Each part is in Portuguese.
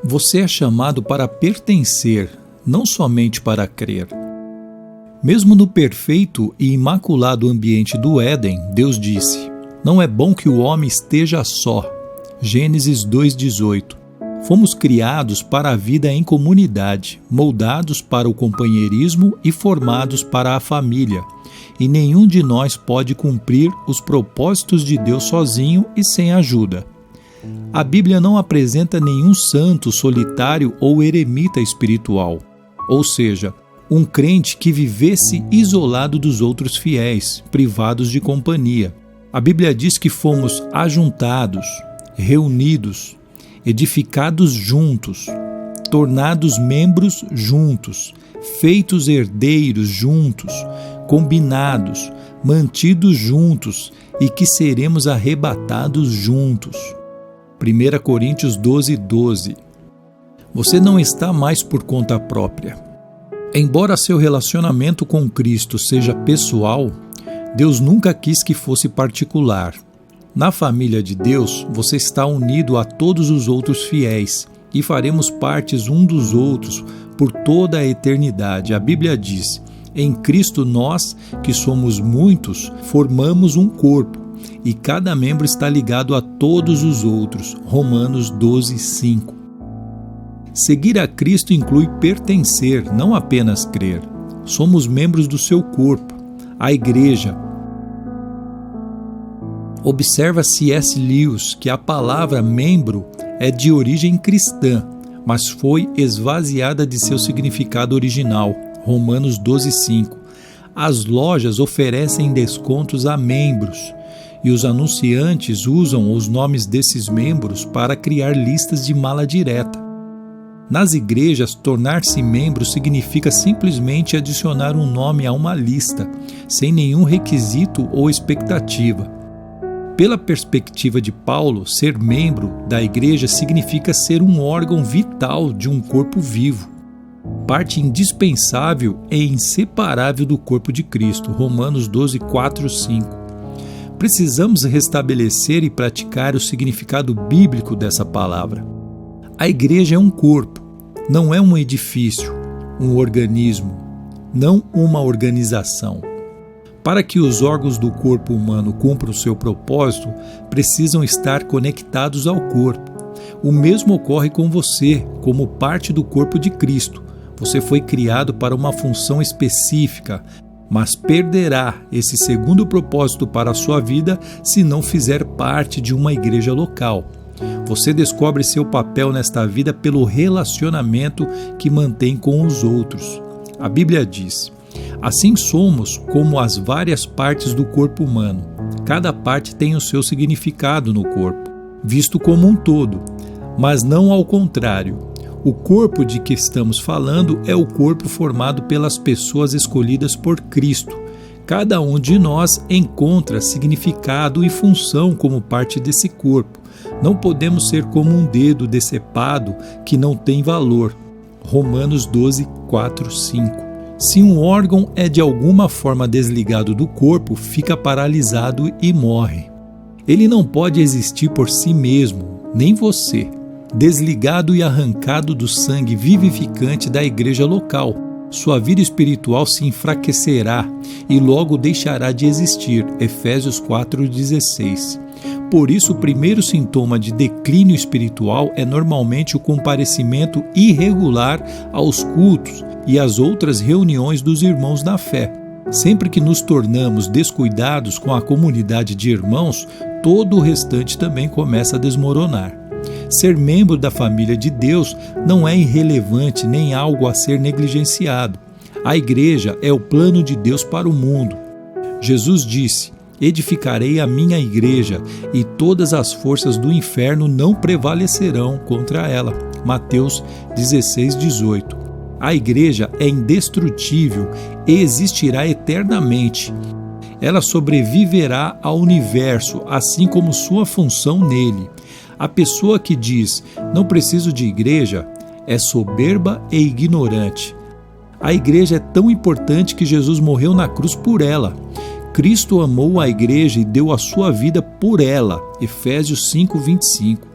Você é chamado para pertencer, não somente para crer. Mesmo no perfeito e imaculado ambiente do Éden, Deus disse: "Não é bom que o homem esteja só." Gênesis 2:18. Fomos criados para a vida em comunidade, moldados para o companheirismo e formados para a família. E nenhum de nós pode cumprir os propósitos de Deus sozinho e sem ajuda. A Bíblia não apresenta nenhum santo solitário ou eremita espiritual, ou seja, um crente que vivesse isolado dos outros fiéis, privados de companhia. A Bíblia diz que fomos ajuntados, reunidos, edificados juntos, tornados membros juntos, feitos herdeiros juntos, combinados, mantidos juntos e que seremos arrebatados juntos. 1 Coríntios 12:12. Você não está mais por conta própria. Embora seu relacionamento com Cristo seja pessoal, Deus nunca quis que fosse particular. Na família de Deus, você está unido a todos os outros fiéis e faremos partes um dos outros por toda a eternidade. A Bíblia diz: "Em Cristo nós, que somos muitos, formamos um corpo, e cada membro está ligado a todos os outros." Romanos 12:5. Seguir a Cristo inclui pertencer, não apenas crer. Somos membros do seu corpo, a Igreja. Observa C.S. Lewis que a palavra membro é de origem cristã, mas foi esvaziada de seu significado original. Romanos 12:5. As lojas oferecem descontos a membros e os anunciantes usam os nomes desses membros para criar listas de mala direta. Nas igrejas, tornar-se membro significa simplesmente adicionar um nome a uma lista, sem nenhum requisito ou expectativa. Pela perspectiva de Paulo, ser membro da igreja significa ser um órgão vital de um corpo vivo, parte indispensável e inseparável do corpo de Cristo. Romanos 12:4-5. Precisamos restabelecer e praticar o significado bíblico dessa palavra. A igreja é um corpo, não é um edifício, um organismo, não uma organização. Para que os órgãos do corpo humano cumpram o seu propósito, precisam estar conectados ao corpo. O mesmo ocorre com você, como parte do corpo de Cristo. Você foi criado para uma função específica, mas perderá esse segundo propósito para a sua vida se não fizer parte de uma igreja local. Você descobre seu papel nesta vida pelo relacionamento que mantém com os outros. A Bíblia diz: "Assim somos como as várias partes do corpo humano. Cada parte tem o seu significado no corpo, visto como um todo, mas não ao contrário. O corpo de que estamos falando é o corpo formado pelas pessoas escolhidas por Cristo. Cada um de nós encontra significado e função como parte desse corpo. Não podemos ser como um dedo decepado que não tem valor." Romanos 12:4-5. Se um órgão é de alguma forma desligado do corpo, fica paralisado e morre. Ele não pode existir por si mesmo, nem você. Desligado e arrancado do sangue vivificante da igreja local, sua vida espiritual se enfraquecerá e logo deixará de existir. Efésios 4:16. Por isso, o primeiro sintoma de declínio espiritual é normalmente o comparecimento irregular aos cultos e às outras reuniões dos irmãos na fé. Sempre que nos tornamos descuidados com a comunidade de irmãos, todo o restante também começa a desmoronar. Ser membro da família de Deus não é irrelevante nem algo a ser negligenciado. A igreja é o plano de Deus para o mundo. Jesus disse: "Edificarei a minha igreja, e todas as forças do inferno não prevalecerão contra ela." Mateus 16:18. A igreja é indestrutível e existirá eternamente. Ela sobreviverá ao universo, assim como sua função nele. A pessoa que diz: "Não preciso de igreja", é soberba e ignorante. A igreja é tão importante que Jesus morreu na cruz por ela. Cristo amou a igreja e deu a sua vida por ela. Efésios 5:25.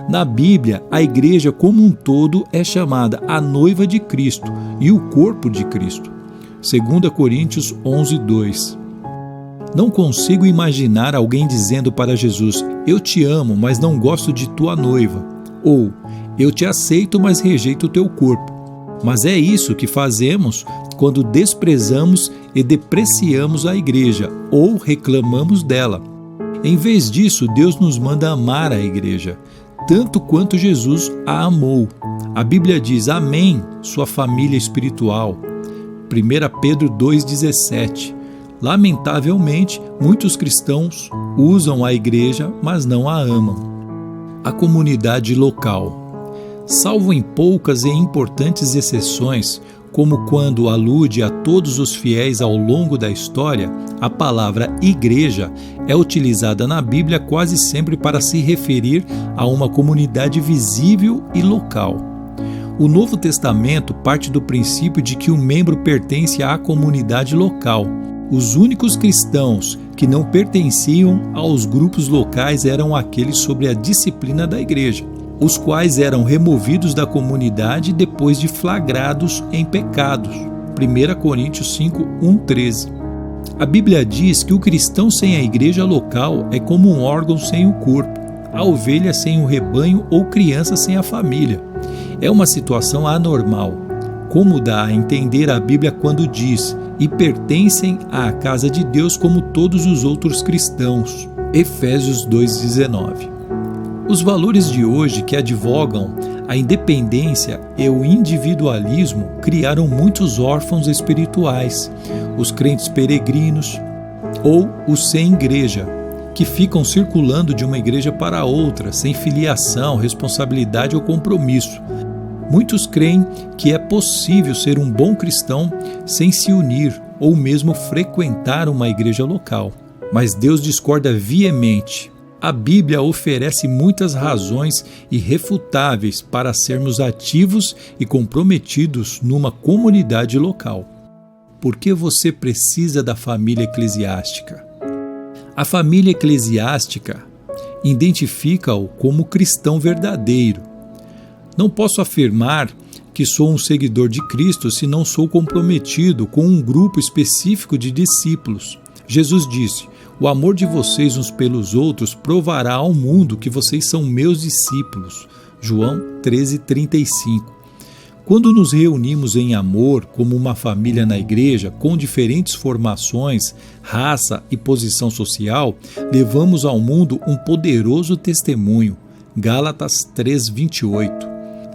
Na Bíblia, a igreja como um todo é chamada a noiva de Cristo e o corpo de Cristo. 2 Coríntios 11:2. Não consigo imaginar alguém dizendo para Jesus: eu te amo, mas não gosto de tua noiva. Ou, eu te aceito, mas rejeito o teu corpo. Mas é isso que fazemos quando desprezamos e depreciamos a igreja ou reclamamos dela. Em vez disso, Deus nos manda amar a igreja, tanto quanto Jesus a amou. A Bíblia diz: amém, sua família espiritual. 1 Pedro 2,17. Lamentavelmente, muitos cristãos usam a igreja, mas não a amam. A comunidade local. Salvo em poucas e importantes exceções, como quando alude a todos os fiéis ao longo da história, a palavra igreja é utilizada na Bíblia quase sempre para se referir a uma comunidade visível e local. O Novo Testamento parte do princípio de que o membro pertence à comunidade local. Os únicos cristãos que não pertenciam aos grupos locais eram aqueles sob a disciplina da igreja, os quais eram removidos da comunidade depois de flagrados em pecados. 1 Coríntios 5:1-13. A Bíblia diz que o cristão sem a igreja local é como um órgão sem o corpo, a ovelha sem o rebanho ou criança sem a família. É uma situação anormal, como dá a entender a Bíblia quando diz: e pertencem à casa de Deus como todos os outros cristãos. Efésios 2:19. Os valores de hoje que advogam a independência e o individualismo criaram muitos órfãos espirituais, os crentes peregrinos ou os sem igreja, que ficam circulando de uma igreja para outra, sem filiação, responsabilidade ou compromisso. Muitos creem que é possível ser um bom cristão sem se unir ou mesmo frequentar uma igreja local. Mas Deus discorda veemente. A Bíblia oferece muitas razões irrefutáveis para sermos ativos e comprometidos numa comunidade local. Por que você precisa da família eclesiástica? A família eclesiástica identifica-o como cristão verdadeiro. Não posso afirmar que sou um seguidor de Cristo se não sou comprometido com um grupo específico de discípulos. Jesus disse: o amor de vocês uns pelos outros provará ao mundo que vocês são meus discípulos. João 13:35. Quando nos reunimos em amor, como uma família na igreja, com diferentes formações, raça e posição social, levamos ao mundo um poderoso testemunho. Gálatas 3:28.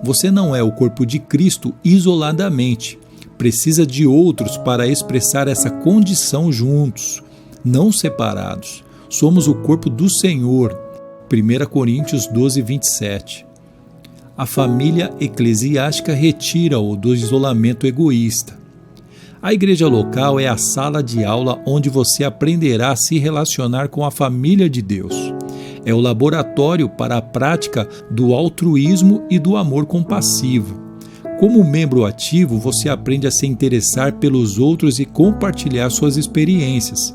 Você não é o corpo de Cristo isoladamente. Precisa de outros para expressar essa condição juntos, não separados. Somos o corpo do Senhor. 1 Coríntios 12:27. A família eclesiástica retira-o do isolamento egoísta. A igreja local é a sala de aula onde você aprenderá a se relacionar com a família de Deus. É o laboratório para a prática do altruísmo e do amor compassivo. Como membro ativo, você aprende a se interessar pelos outros e compartilhar suas experiências.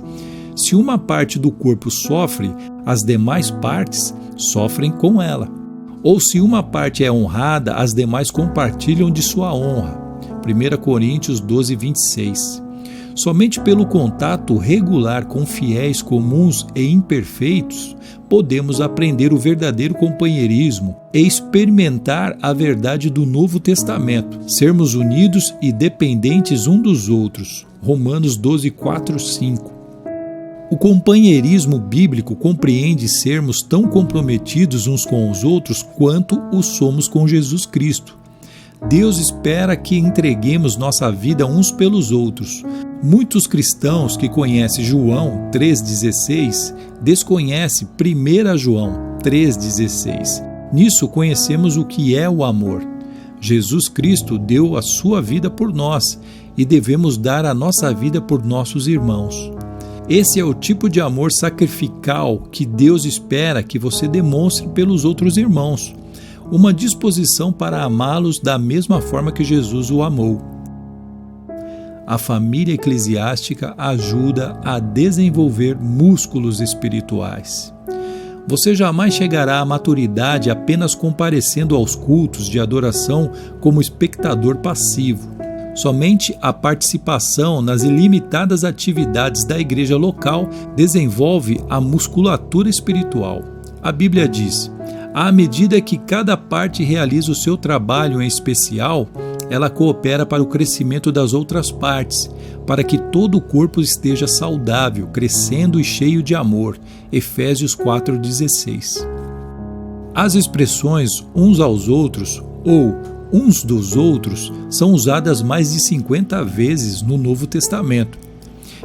Se uma parte do corpo sofre, as demais partes sofrem com ela. Ou se uma parte é honrada, as demais compartilham de sua honra. 1 Coríntios 12:26. Somente pelo contato regular com fiéis comuns e imperfeitos, podemos aprender o verdadeiro companheirismo e experimentar a verdade do Novo Testamento, sermos unidos e dependentes um dos outros. Romanos 12:4-5. O companheirismo bíblico compreende sermos tão comprometidos uns com os outros quanto o somos com Jesus Cristo. Deus espera que entreguemos nossa vida uns pelos outros. Muitos cristãos que conhecem João 3,16 desconhecem 1 João 3,16. Nisso conhecemos o que é o amor. Jesus Cristo deu a sua vida por nós e devemos dar a nossa vida por nossos irmãos. Esse é o tipo de amor sacrificial que Deus espera que você demonstre pelos outros irmãos. Uma disposição para amá-los da mesma forma que Jesus o amou. A família eclesiástica ajuda a desenvolver músculos espirituais. Você jamais chegará à maturidade apenas comparecendo aos cultos de adoração como espectador passivo. Somente a participação nas ilimitadas atividades da igreja local desenvolve a musculatura espiritual. A Bíblia diz: à medida que cada parte realiza o seu trabalho em especial, ela coopera para o crescimento das outras partes, para que todo o corpo esteja saudável, crescendo e cheio de amor. Efésios 4,16. As expressões uns aos outros ou uns dos outros são usadas mais de 50 vezes no Novo Testamento.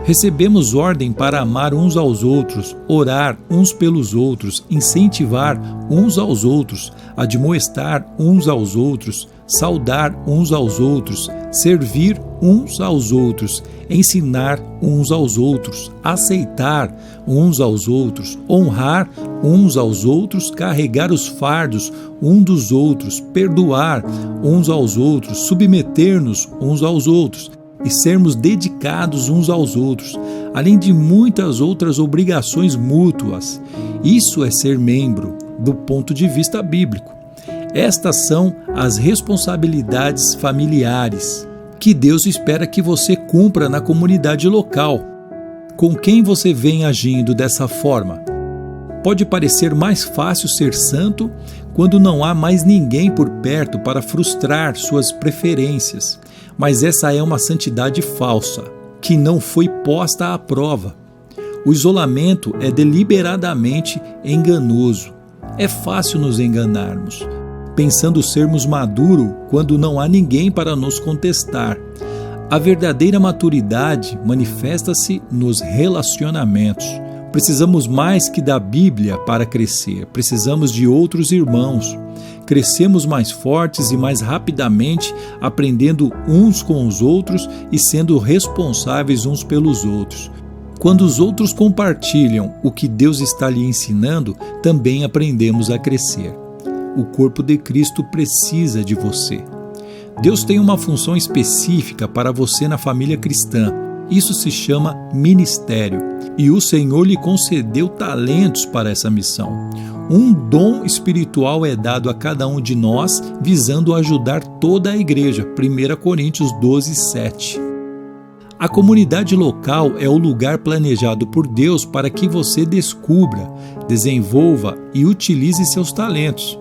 Recebemos ordem para amar uns aos outros, orar uns pelos outros, incentivar uns aos outros, admoestar uns aos outros, saudar uns aos outros, servir uns aos outros, ensinar uns aos outros, aceitar uns aos outros, honrar uns aos outros, carregar os fardos uns dos outros, perdoar uns aos outros, submeter-nos uns aos outros e sermos dedicados uns aos outros, além de muitas outras obrigações mútuas. Isso é ser membro, do ponto de vista bíblico. Estas são as responsabilidades familiares que Deus espera que você cumpra na comunidade local. Com quem você vem agindo dessa forma? Pode parecer mais fácil ser santo quando não há mais ninguém por perto para frustrar suas preferências, mas essa é uma santidade falsa, que não foi posta à prova. O isolamento é deliberadamente enganoso. É fácil nos enganarmos, pensando sermos maduros quando não há ninguém para nos contestar. A verdadeira maturidade manifesta-se nos relacionamentos. Precisamos mais que da Bíblia para crescer, precisamos de outros irmãos. Crescemos mais fortes e mais rapidamente, aprendendo uns com os outros e sendo responsáveis uns pelos outros. Quando os outros compartilham o que Deus está lhe ensinando, também aprendemos a crescer. O corpo de Cristo precisa de você. Deus tem uma função específica para você na família cristã. Isso se chama ministério, e o Senhor lhe concedeu talentos para essa missão. Um dom espiritual é dado a cada um de nós, visando ajudar toda a igreja. 1 Coríntios 12, 7. A comunidade local é o lugar planejado por Deus para que você descubra, desenvolva e utilize seus talentos.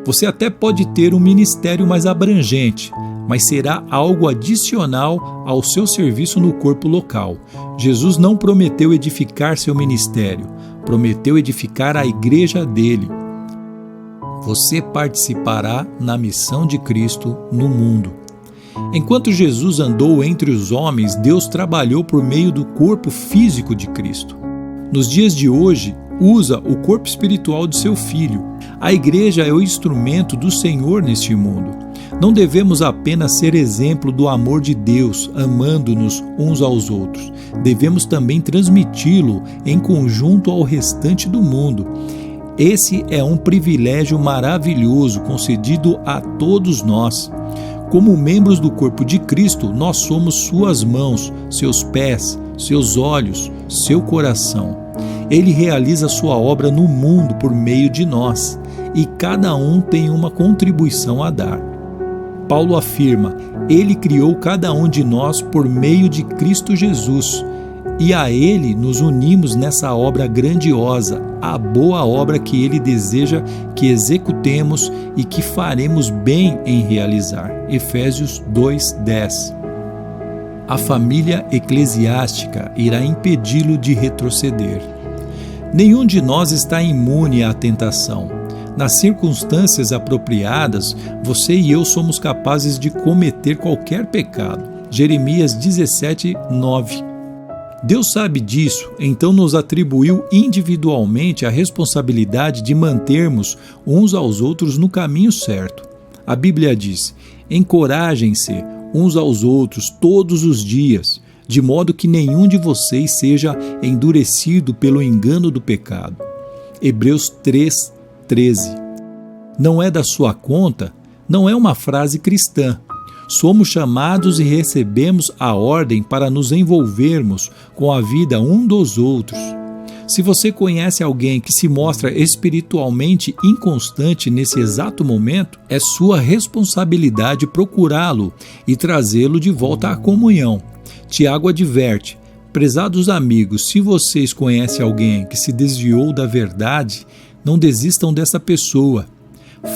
Você até pode ter um ministério mais abrangente, mas será algo adicional ao seu serviço no corpo local. Jesus não prometeu edificar seu ministério, prometeu edificar a igreja dele. Você participará na missão de Cristo no mundo. Enquanto Jesus andou entre os homens, Deus trabalhou por meio do corpo físico de Cristo. Nos dias de hoje, usa o corpo espiritual de seu Filho. A igreja é o instrumento do Senhor neste mundo. Não devemos apenas ser exemplo do amor de Deus, amando-nos uns aos outros. Devemos também transmiti-lo em conjunto ao restante do mundo. Esse é um privilégio maravilhoso concedido a todos nós. Como membros do corpo de Cristo, nós somos suas mãos, seus pés, seus olhos, seu coração. Ele realiza sua obra no mundo por meio de nós, e cada um tem uma contribuição a dar. Paulo afirma: Ele criou cada um de nós por meio de Cristo Jesus, e a Ele nos unimos nessa obra grandiosa, a boa obra que Ele deseja que executemos e que faremos bem em realizar. Efésios 2:10. A família eclesiástica irá impedi-lo de retroceder. Nenhum de nós está imune à tentação. Nas circunstâncias apropriadas, você e eu somos capazes de cometer qualquer pecado. Jeremias 17:9. Deus sabe disso, então nos atribuiu individualmente a responsabilidade de mantermos uns aos outros no caminho certo. A Bíblia diz: encorajem-se uns aos outros todos os dias, de modo que nenhum de vocês seja endurecido pelo engano do pecado. Hebreus 3:13. Não é da sua conta, não é uma frase cristã. Somos chamados e recebemos a ordem para nos envolvermos com a vida um dos outros. Se você conhece alguém que se mostra espiritualmente inconstante nesse exato momento, é sua responsabilidade procurá-lo e trazê-lo de volta à comunhão. Tiago adverte: prezados amigos, se vocês conhecem alguém que se desviou da verdade, não desistam dessa pessoa.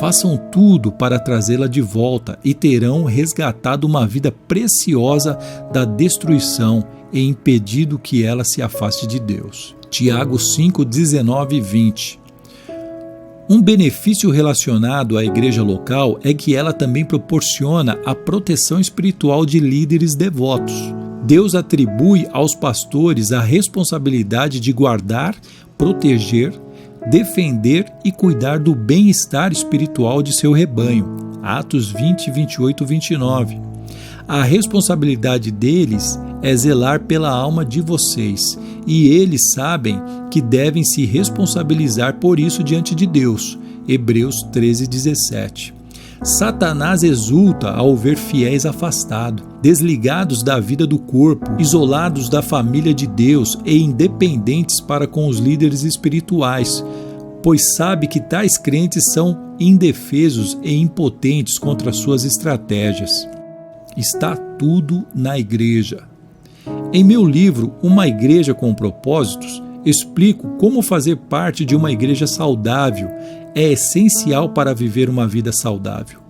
Façam tudo para trazê-la de volta e terão resgatado uma vida preciosa da destruição e impedido que ela se afaste de Deus. Tiago 5, 19 e 20. Um benefício relacionado à igreja local é que ela também proporciona a proteção espiritual de líderes devotos. Deus atribui aos pastores a responsabilidade de guardar, proteger, defender e cuidar do bem-estar espiritual de seu rebanho. Atos 20, 28 e 29. A responsabilidade deles é zelar pela alma de vocês, e eles sabem que devem se responsabilizar por isso diante de Deus. Hebreus 13, 17. Satanás exulta ao ver fiéis afastados, desligados da vida do corpo, isolados da família de Deus e independentes para com os líderes espirituais, pois sabe que tais crentes são indefesos e impotentes contra suas estratégias. Está tudo na igreja. Em meu livro, Uma Igreja com Propósitos, explico como fazer parte de uma igreja saudável é essencial para viver uma vida saudável.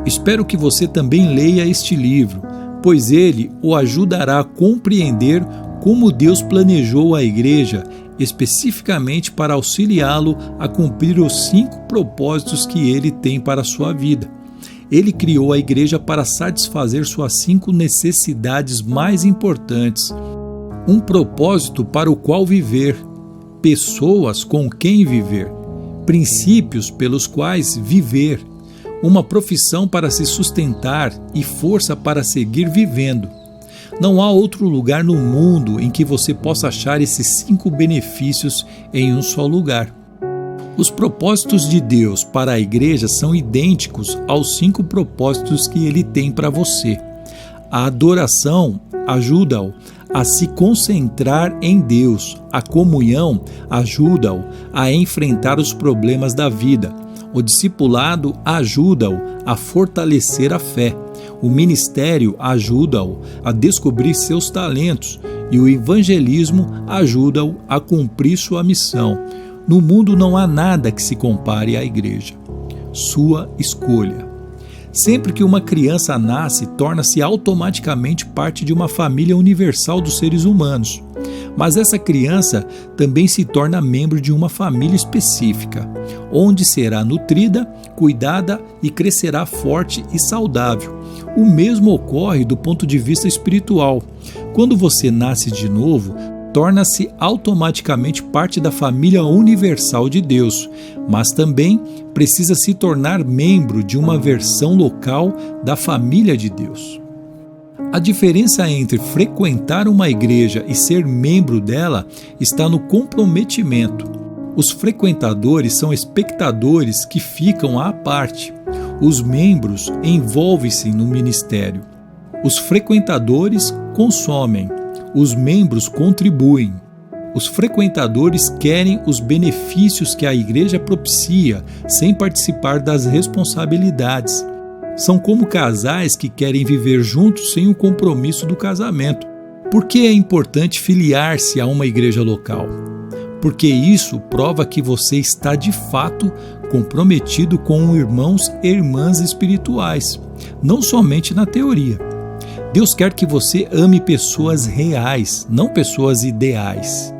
Espero que você também leia este livro, pois ele o ajudará a compreender como Deus planejou a igreja especificamente para auxiliá-lo a cumprir os 5 propósitos que ele tem para a sua vida. Ele criou a igreja para satisfazer suas 5 necessidades mais importantes: um propósito para o qual viver, pessoas com quem viver, princípios pelos quais viver, uma profissão para se sustentar e força para seguir vivendo. Não há outro lugar no mundo em que você possa achar esses 5 benefícios em um só lugar. Os propósitos de Deus para a igreja são idênticos aos 5 propósitos que Ele tem para você. A adoração ajuda-o a se concentrar em Deus. A comunhão ajuda-o a enfrentar os problemas da vida. O discipulado ajuda-o a fortalecer a fé. O ministério ajuda-o a descobrir seus talentos e o evangelismo ajuda-o a cumprir sua missão. No mundo não há nada que se compare à igreja. Sua escolha. Sempre que uma criança nasce, torna-se automaticamente parte de uma família universal dos seres humanos. Mas essa criança também se torna membro de uma família específica, onde será nutrida, cuidada e crescerá forte e saudável. O mesmo ocorre do ponto de vista espiritual. Quando você nasce de novo, torna-se automaticamente parte da família universal de Deus, mas também precisa se tornar membro de uma versão local da família de Deus. A diferença entre frequentar uma igreja e ser membro dela está no comprometimento. Os frequentadores são espectadores que ficam à parte. Os membros envolvem-se no ministério. Os frequentadores consomem. Os membros contribuem. Os frequentadores querem os benefícios que a igreja propicia, sem participar das responsabilidades. São como casais que querem viver juntos sem o compromisso do casamento. Por que é importante filiar-se a uma igreja local? Porque isso prova que você está de fato comprometido com irmãos e irmãs espirituais, não somente na teoria. Deus quer que você ame pessoas reais, não pessoas ideais.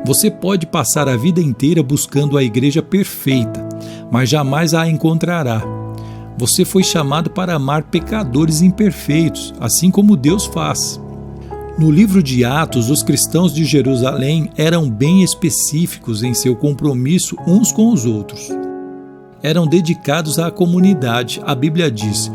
Você pode passar a vida inteira buscando a igreja perfeita, mas jamais a encontrará. Você foi chamado para amar pecadores imperfeitos, assim como Deus faz. No livro de Atos, os cristãos de Jerusalém eram bem específicos em seu compromisso uns com os outros. Eram dedicados à comunidade. A Bíblia diz: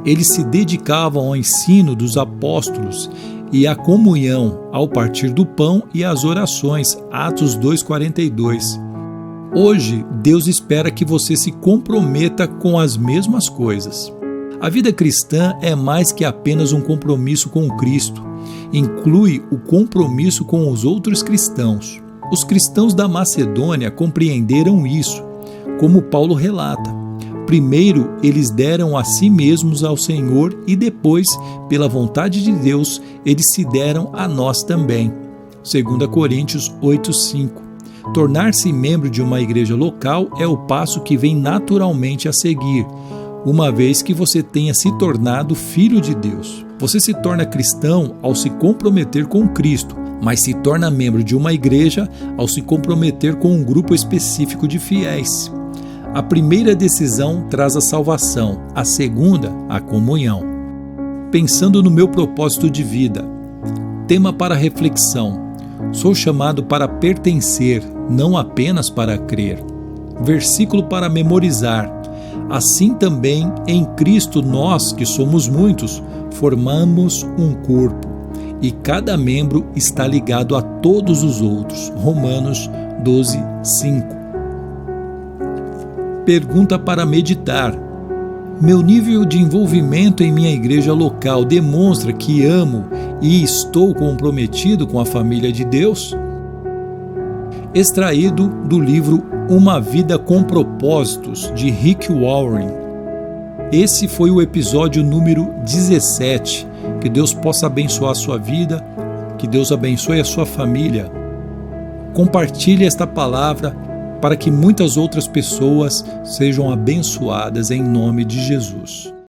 eles se dedicavam ao ensino dos apóstolos e à comunhão, ao partir do pão e às orações. Atos 2:42. Hoje, Deus espera que você se comprometa com as mesmas coisas. A vida cristã é mais que apenas um compromisso com Cristo. Inclui o compromisso com os outros cristãos. Os cristãos da Macedônia compreenderam isso, como Paulo relata. Primeiro, eles deram a si mesmos ao Senhor e depois, pela vontade de Deus, eles se deram a nós também. 2 Coríntios 8:5. Tornar-se membro de uma igreja local é o passo que vem naturalmente a seguir, uma vez que você tenha se tornado filho de Deus. Você se torna cristão ao se comprometer com Cristo, mas se torna membro de uma igreja ao se comprometer com um grupo específico de fiéis. A primeira decisão traz a salvação, a segunda, a comunhão. Pensando no meu propósito de vida, tema para reflexão: sou chamado para pertencer, não apenas para crer. Versículo para memorizar: assim também em Cristo nós, que somos muitos, formamos um corpo, e cada membro está ligado a todos os outros. Romanos 12:5. Pergunta para meditar: meu nível de envolvimento em minha igreja local demonstra que amo e estou comprometido com a família de Deus? Extraído do livro Uma Vida com Propósitos, de Rick Warren. Esse foi o episódio número 17. Que Deus possa abençoar a sua vida, que Deus abençoe a sua família. Compartilhe esta palavra para que muitas outras pessoas sejam abençoadas em nome de Jesus.